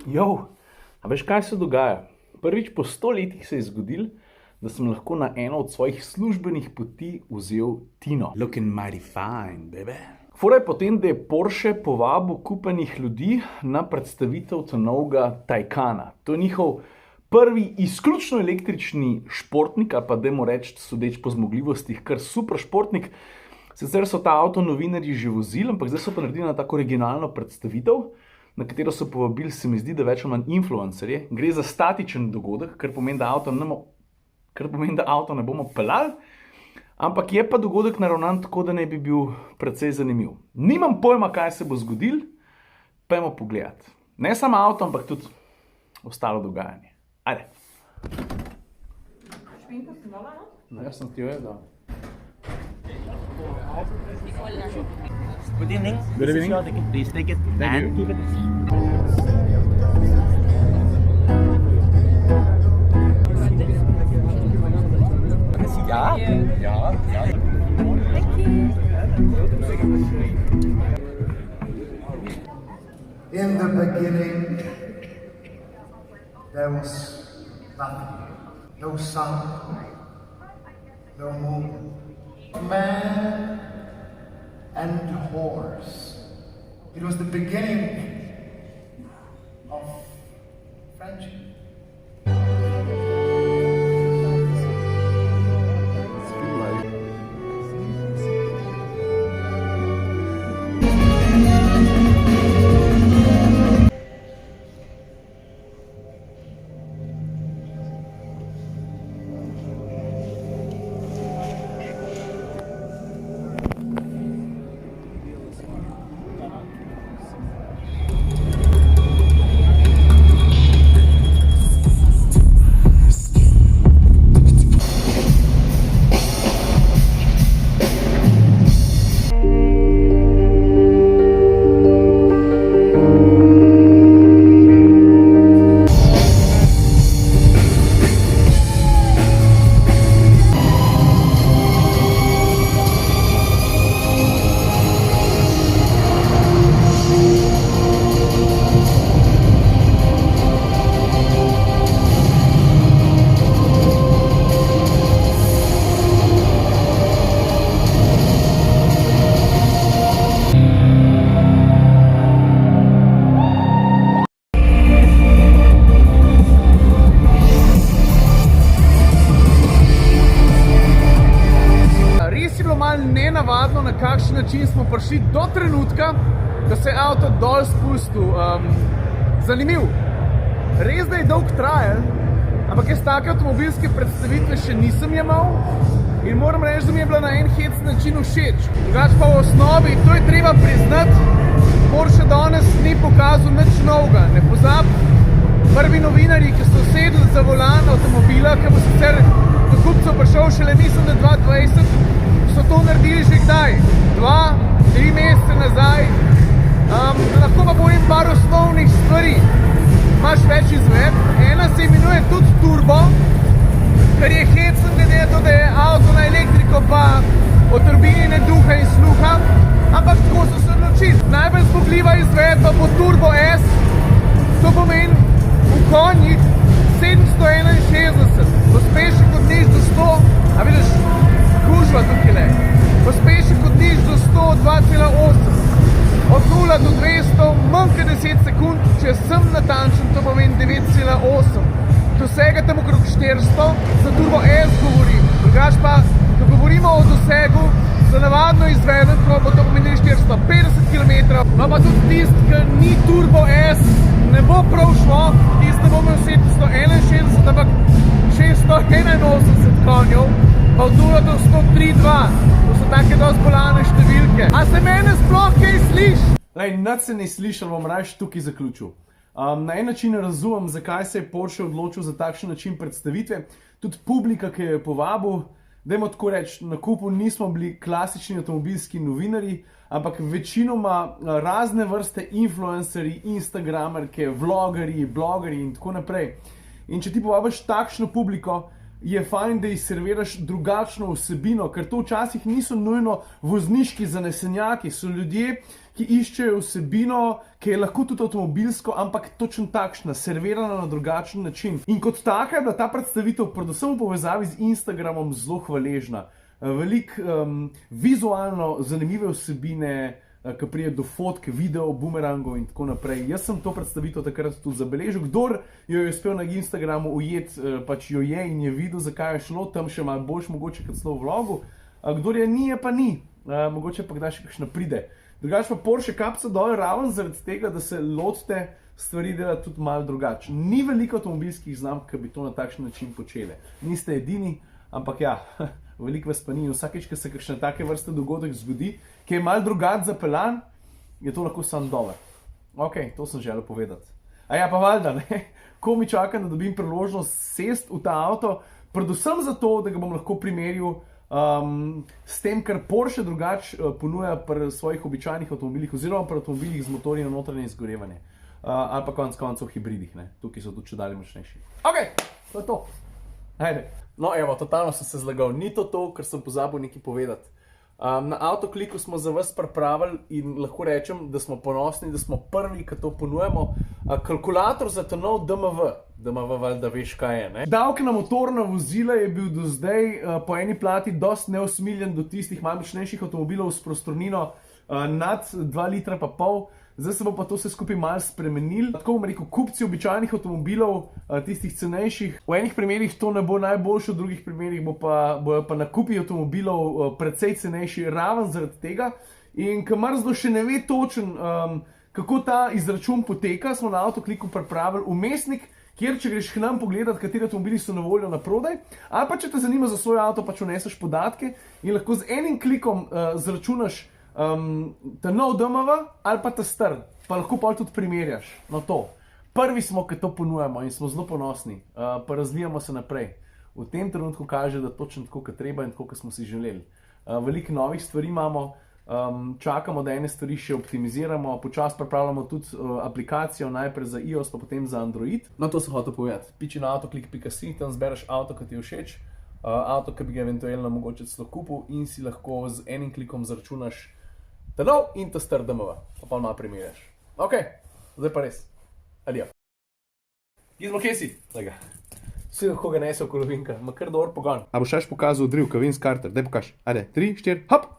Jo, a veš, kaj se dogaja? Prvič po 100 letih se je zgodilo, da sem lahko na eno od svojih službenih poti vzel Tino. Looking mighty fine, baby. Fora je potem, da je Porsche povabil kupenih ljudi na predstavitev novega Taycana. To je njihov prvi izključno električni športnik, ali pa dajmo reči, sodeč po zmogljivostih, kar super športnik. Sicer so ta avto novinarji že vozili, ampak zdaj so pa naredili na tako originalno predstavitev, na katero so povabili, se mi zdi, da več ali manj influencerje. Gre za statičen dogodek, kar pomeni, da avto ne bomo peljali, ampak je pa dogodek naravnan tako, da ne bi bil precej zanimiv. Nimam pojma, kaj se bo zgodil, pojmo pogledati. Ne samo avto, ampak tudi ostalo dogajanje. Ajde. Šminko si dala, no? Jaz sem ti jo jedal. Good evening. Good evening. This is your ticket. Please take it Thank and you. keep it. Ja, ja, ja. In the beginning, there was nothing, no sun, no moon, man and horse. It was the beginning of friendship. Nenavadno, na kakšen način smo prišli do trenutka, da se je avto dol spustil. Zanimiv. Res, da je dolg trajal, ampak jaz take avtomobilske predstavitve še nisem imel in moram reči, da mi je bila na en hec način všeč. Drugače pa v osnovi, to je treba priznati, Porsche danes ni pokazal nič novega. Ne pozabi, prvi novinarji, ki so sedli za volan avtomobila, ki bo sicer do kupcev prišel šele, mislim, da 2020, so to naredili že kdaj? 2-3 mesece nazaj. Lahko pa povem par osnovnih stvari. Imaš več izvedb. Ena se imenuje tudi turbo, kar je hecen glede to, da je avto na elektriko pa o turbini ne duha in sluha, ampak tako so se odločili. Najbolj zmogljiva izvedba bo Turbo S, to pomeni v konjih 761, pospešek od nič do 100, a vidiš, gužva tukaj le. Pospešek od nič do 100, 2,8. Od 0 do 200, manj kot 10 sekund, če sem natančen, to pomeni 9,8. Dosega tam okrog 400, za Turbo S govorim. Drugač pa, ko govorimo o dosegu, za navadno izvedenko bo to pomenili 450 km. No pa tudi tist, ki ni Turbo S, ne bo prav šlo, tist ne bo imel 761, ampak 681 konjev, pa od 0 do 103,2. To so take dosti bolane številke. A se mene sploh kaj sliš? Lej, nič se ne slišal, bom raje tukaj zaključil. Na en način razumem, zakaj se je Porsche odločil za takšen način predstavitve. Tudi publika, ki je povabil, dajmo tako reči, na kupu nismo bili klasični avtomobilski novinarji, ampak večinoma razne vrste influencerji, instagramerke, vlogerji, blogerji in tako naprej. In če ti povabiš takšno publiko, je fajn, da ji serviraš drugačno vsebino, ker to včasih niso nujno vozniški zanesenjaki, so ljudje, ki iščejo vsebino, ki je lahko tudi avtomobilsko, ampak točno takšna, servirana na drugačen način. In kot taka je bila ta predstavitev, predvsem v povezavi z Instagramom, zelo hvaležna. Veliko vizualno zanimive vsebine, ki pride do fotk, video, bumerangov in tako naprej. Jaz sem to predstavitev takrat tudi zabeležil. Kdor jo je uspel na Instagramu ujeti, pač jo je in je videl, zakaj je šlo, tam še malo boljš mogoče kot celo v vlogu. Kdor je ni, je pa ni. Mogoče pa kdaj še kakšna pride. Drugače pa Porsche kapca dol ravno zaradi tega, da se lotite stvari delati tudi malo drugače. Ni veliko avtomobilskih znamk, ki bi to na takšen način počele. Niste edini, ampak ja, veliko vas pa ni. Vsakeč, ko se kakšne take vrste dogodek zgodi, ki je malo drugače zapeljan, je to lahko samo dobro. Ok, to sem želel povedati. A ja, pa valjda, ne? Ko mi čakam, da dobim priložnost sest v ta avto, predvsem zato, da ga bom lahko primerjal s tem, kar Porsche drugače ponuja pri svojih običajnih avtomobilih oziroma pri avtomobilih z motorji na notranje izgorevanje. Ali pa konec koncev hibridih, ne? Tukaj so tudi čedalje močnejši. Ok, to je to. Ajde. No evo, totalno sem se zlagal. Ni to, ker sem pozabil nekaj povedati. Na Autokliku smo za vas pripravili in lahko rečem, da smo ponosni, da smo prvi, ki to ponujemo. Kalkulator za ta nov DMV. DMV valjda veš, kaj je, ne? Davek na motorna vozila je bil do zdaj po eni plati dosti neusmiljen do tistih malo močnejših avtomobilov s prostornino nad 2,5 litra. Zdaj se bo pa to vse skupaj malo spremenil. Tako bom rekel, kupci običajnih avtomobilov, tistih cenejših, v enih primerih to ne bo najboljše, v drugih primerih bojo pa nakupi avtomobilov precej cenejši raven zaradi tega. In ker Mrzlo še ne ve točen, kako ta izračun poteka, smo na Autokliku pripravili vmesnik, kjer če greš k nam pogledati, kateri avtomobili so na voljo na prodaj, ali pa če te zanima za svoj avto, pač vneseš podatke in lahko z enim klikom zračunaš ta nov DMV ali pa ta star, pa lahko pa tudi primerjaš. No to. Prvi smo, ki to ponujamo in smo zelo ponosni, pa razvijamo se naprej. V tem trenutku kaže, da točno tako, kot treba in tako, kot smo si želeli. Veliko novih stvari imamo, čakamo, da ene stvari še optimiziramo, počasi pripravljamo tudi aplikacijo, najprej za iOS, pa potem za Android. No, to sem hotel povedati. Piči na autoklik.si, tam zbereš avto, ki ti je všeč, avto, ki bi ga eventualno mogoče celo kupil in si lahko z enim klikom zaračunaš ta nov in ta star DMV, pa malo primerjaš. Ok, zdaj pa res. Adijo. Gizmo, kje si? Tega. Vsi lahko ga nesel kolovinka, ma kar dober pogon. A boš še pokazal driv, Kavins Carter, daj pokaž. Ajde, 3, 4, hop!